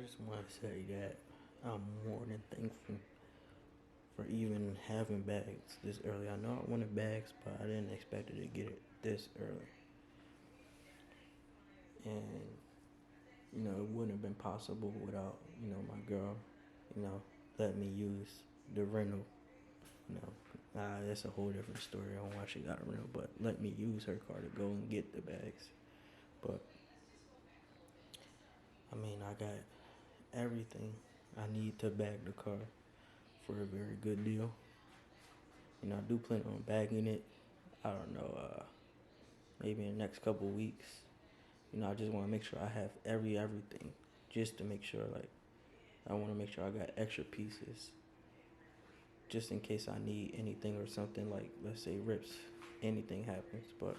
just want to say that I'm more than thankful for even having bags this early. I know I wanted bags, but I didn't expect it to get it this early. And, it wouldn't have been possible without, my girl, letting me use the rental. That's a whole different story on why she got a rental, but let me use her car to go and get the bags. But, I got everything I need to bag the car for a very good deal. I do plan on bagging it. I don't know, maybe in the next couple weeks. I just want to make sure I have everything, just to make sure, I want to make sure I got extra pieces, just in case I need anything or something, let's say rips, anything happens. But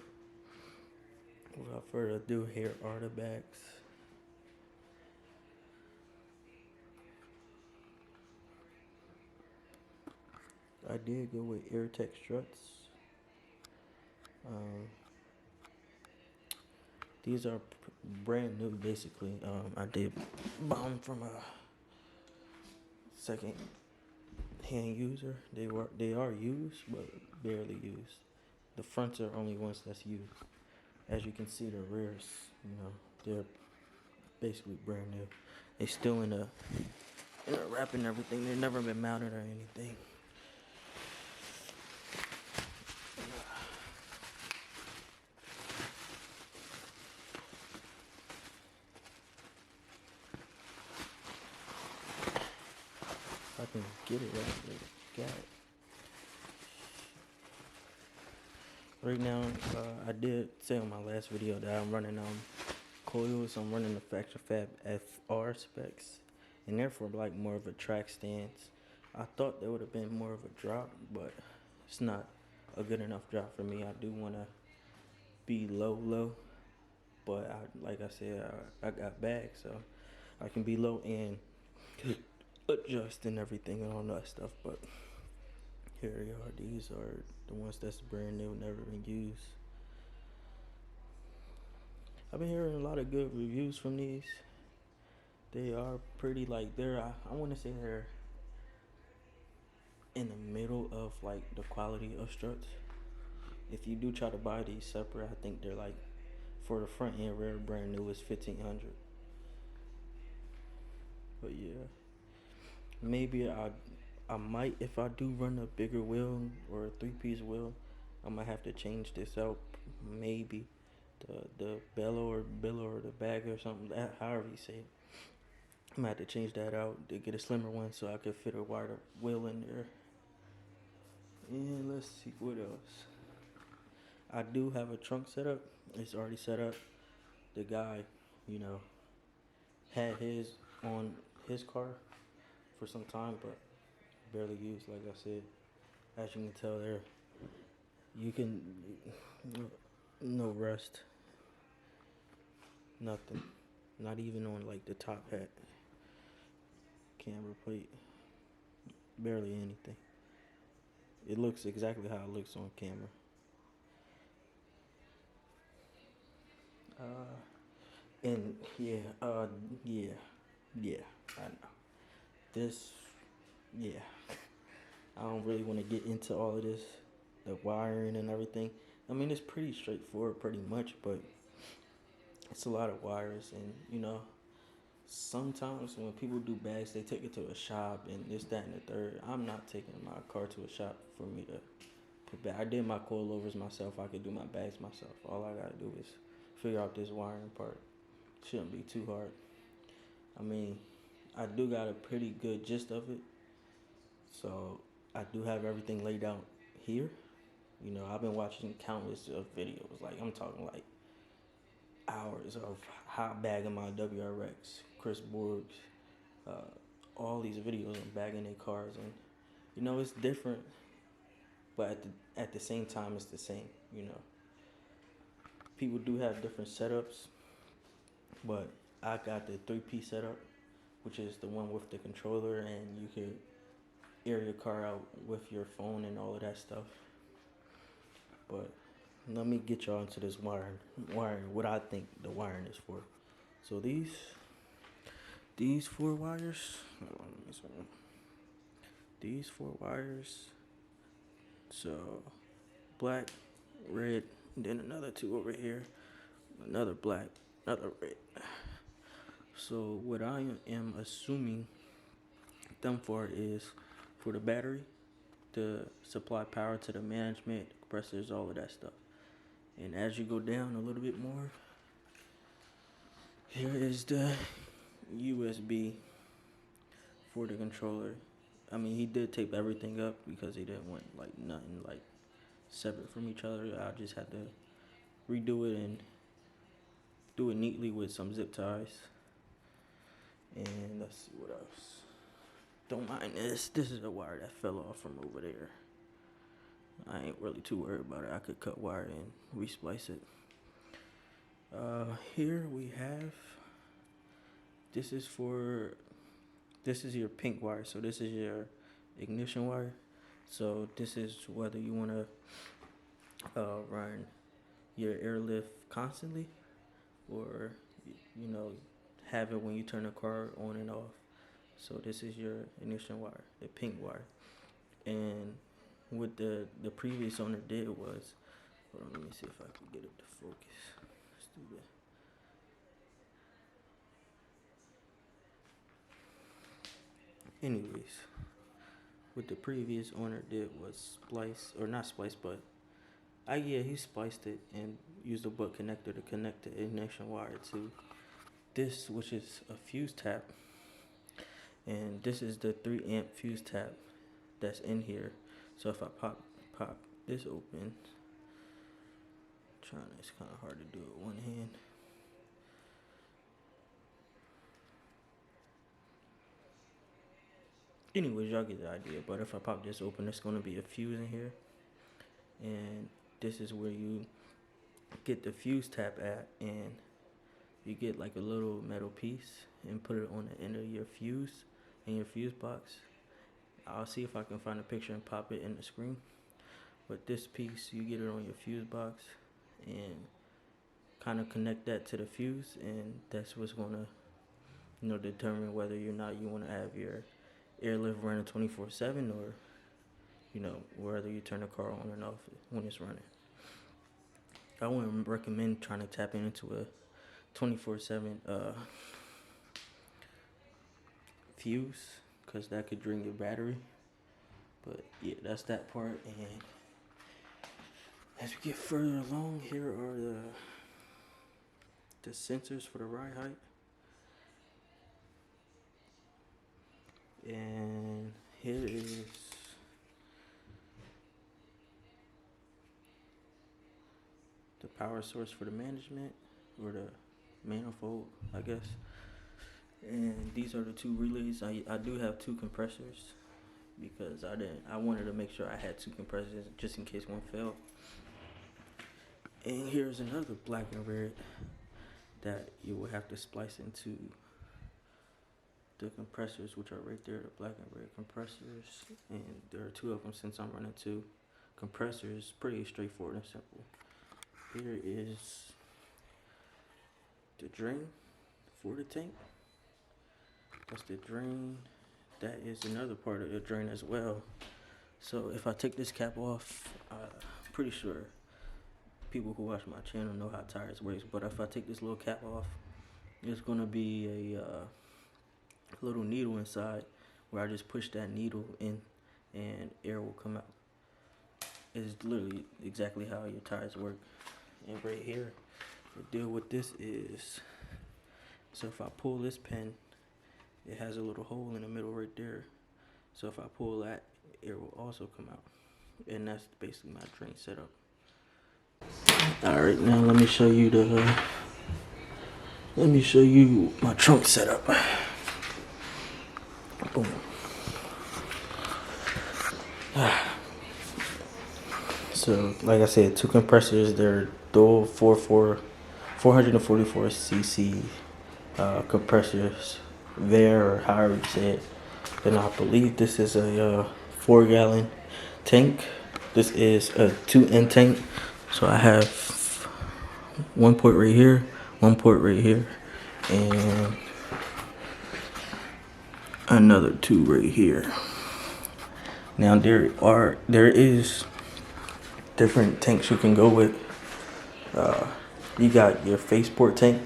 without further ado, here are the bags. I did go with AirTech struts. These are brand new, basically. I did buy them from a second hand user. They are used, but barely used. The fronts are only ones that's used. As you can see, the rears, they're basically brand new. They still in a wrap and everything. They've never been mounted or anything. I can get it out. Got it. Right now, I did say on my last video that I'm running coils. I'm running the Factory Fab FR specs, and therefore more of a track stance. I thought there would have been more of a drop, but it's not a good enough drop for me. I do want to be low, but like I said, I got bags, so I can be low and adjust and everything and all that stuff. But here they are. These are the ones that's brand new, never been used. I've been hearing a lot of good reviews from these. They are pretty, I want to say they're in the middle of the quality of struts. If you do try to buy these separate, I think they're for the front and rear brand new is $1,500. But yeah, maybe I might, if I do run a bigger wheel or a 3-piece wheel, I might have to change this out. Maybe the bellow or the bag or something, however you say it. I might have to change that out to get a slimmer one so I could fit a wider wheel in there. And let's see what else. I do have a trunk set up. It's already set up. The guy, had his on his car for some time, but barely used. Like I said, as you can tell there, no rust, nothing, not even on the top hat, camera plate, barely anything. It looks exactly how it looks on camera. And yeah, I know. I don't really want to get into all of this, the wiring and everything. It's pretty straightforward, pretty much, but it's a lot of wires, and sometimes when people do bags, they take it to a shop and this, that, and the third. I'm not taking my car to a shop for me to put back. I did my coilovers myself. I could do my bags myself. All I gotta do is figure out this wiring part. Shouldn't be too hard. I do got a pretty good gist of it. So I do have everything laid out here. I've been watching countless of videos. I'm talking hours of how bagging my WRX, Chris Borg's, all these videos on bagging their cars, and it's different, but at the same time it's the same. People do have different setups, but I got the 3-piece setup, which is the one with the controller, and you could air your car out with your phone and all of that stuff. But let me get y'all into this wiring, what I think the wiring is for. So these these 4 wires. Hold on, let me see. These 4 wires. So black, red, and then another 2 over here. Another black, another red. So what I am assuming them for is for the battery to supply power to the management, compressors, all of that stuff. And as you go down a little bit more, here is the USB for the controller. I mean, he did tape everything up because he didn't want like nothing like separate from each other. I just had to redo it and do it neatly with some zip ties. And let's see what else. Don't mind this. This is a wire that fell off from over there. I ain't really too worried about it. I could cut wire and resplice it. Here we have, this is your pink wire. So this is your ignition wire. So this is whether you want to run your airlift constantly, or have it when you turn the car on and off. So this is your ignition wire, the pink wire. And what the previous owner did was, hold on, let me see if I can get it to focus. Let's do that. Anyways, what the previous owner did was he spliced it and used a butt connector to connect the ignition wire to this, which is a fuse tap. And this is the 3 amp fuse tap that's in here. So if I pop this open, it's kind of hard to do it with one hand. Anyways, y'all get the idea. But if I pop this open, there's going to be a fuse in here. And this is where you get the fuse tap at. And you get like a little metal piece and put it on the end of your fuse in your fuse box. I'll see if I can find a picture and pop it in the screen. But this piece, you get it on your fuse box and kind of connect that to the fuse, and that's what's gonna, determine whether or not you want to have your airlift running 24/7, or whether you turn the car on and off when it's running. I wouldn't recommend trying to tap into a 24/7 fuse, because that could drain your battery. But yeah, that's that part. And as we get further along, here are the sensors for the ride height. And here is the power source for the management, or the manifold, I guess. And these are the 2 relays. I do have 2 compressors because I wanted to make sure I had 2 compressors just in case one failed. And here's another black and red that you will have to splice into the compressors, which are right there, the black and red compressors. And there are 2 of them since I'm running 2 compressors. Pretty straightforward and simple. Here is the drain for the tank. That's the drain. That is another part of the drain as well. So if I take this cap off, I'm pretty sure people who watch my channel know how tires works. But if I take this little cap off, there's gonna be a little needle inside where I just push that needle in and air will come out. It's literally exactly how your tires work. And right here, the deal with this is, so if I pull this pin, it has a little hole in the middle right there. So if I pull that, air will also come out. And that's basically my drain setup. Alright, now let me show you my trunk setup. Boom. So like I said, 2 compressors. They're dual 444 cc compressors there, or however you say it. Then I believe this is a 4-gallon tank. This is a 2N tank. So I have 1 port right here, 1 port right here, and another two right here. Now there is different tanks you can go with. You got your faceport tank,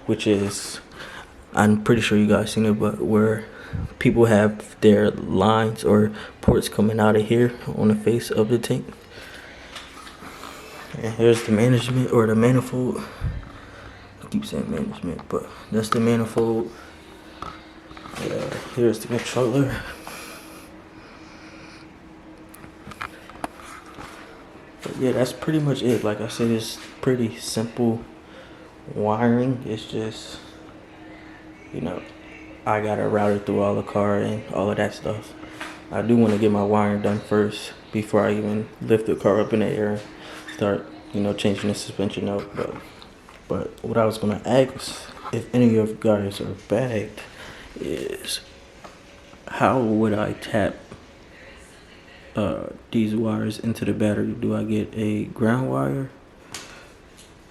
which is, I'm pretty sure you guys seen it, but where people have their lines or ports coming out of here on the face of the tank. And here's the management or the manifold. I keep saying management, but that's the manifold. Here's the controller. But yeah, that's pretty much it. Like I said, it's pretty simple wiring. It's just, you know, I gotta route it through all the car and all of that stuff. I do want to get my wiring done first before I even lift the car up in the air and start, you know, changing the suspension out. But what I was gonna ask, if any of you guys are bagged, is how would I tap these wires into the battery? Do I get a ground wire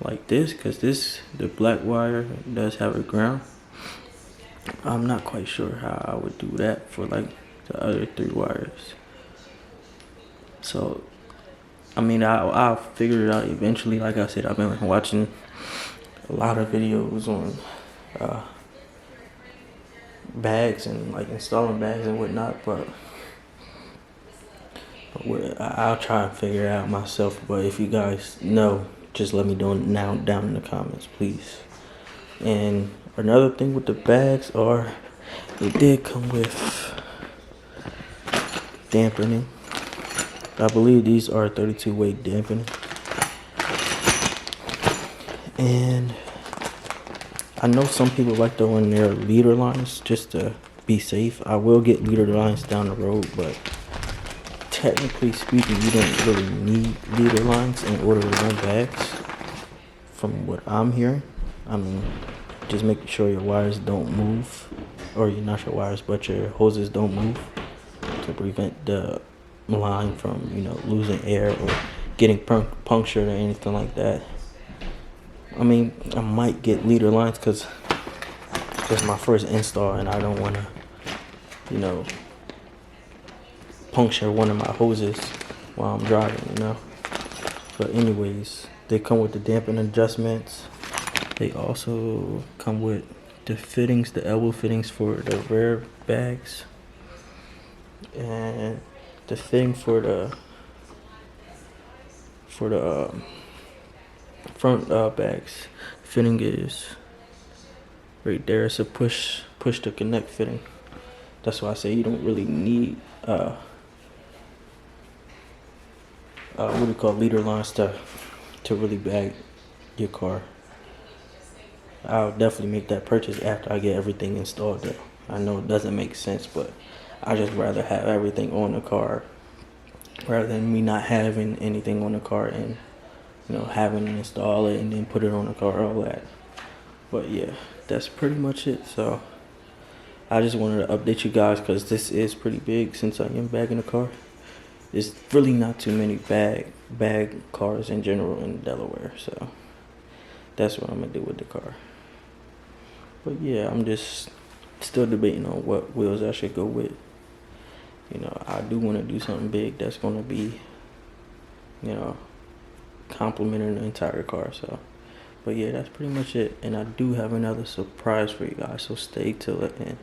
like this? Because the black wire does have a ground. I'm not quite sure how I would do that for like the other three wires. So, I mean, I'll figure it out eventually. Like I said, I've been watching a lot of videos on bags and like installing bags and whatnot, but I'll try and figure it out myself. But if you guys know, just let me know now down in the comments, please. And another thing with the bags are, it did come with dampening. I believe these are 32 weight dampening. And I know some people like to run their leader lines just to be safe. I will get leader lines down the road, but technically speaking, you don't really need leader lines in order to run bags, from what I'm hearing. I mean, just making sure your wires don't move, or not your wires, but your hoses don't move, to prevent the line from, you know, losing air or getting punctured or anything like that. I mean, I might get leader lines because it's my first install and I don't want to, you know, puncture one of my hoses while I'm driving, you know. But anyways, they come with the dampening adjustments. They also come with the fittings, the elbow fittings for the rear bags, and the thing for the front bags. Fitting is right there. It's a push to connect fitting. That's why I say you don't really need what do you call, leader lines to really bag your car. I'll definitely make that purchase after I get everything installed though. I know it doesn't make sense, but I just rather have everything on the car rather than me not having anything on the car and, you know, having to install it and then put it on the car, all that. But yeah, that's pretty much it. So I just wanted to update you guys because this is pretty big since I am bagging a car. There's really not too many bag cars in general in Delaware, so that's what I'm gonna do with the car. But yeah, I'm just still debating on what wheels I should go with. You know, I do want to do something big that's gonna be, you know, complementing the entire car. So, but yeah, that's pretty much it. And I do have another surprise for you guys, so stay till the end.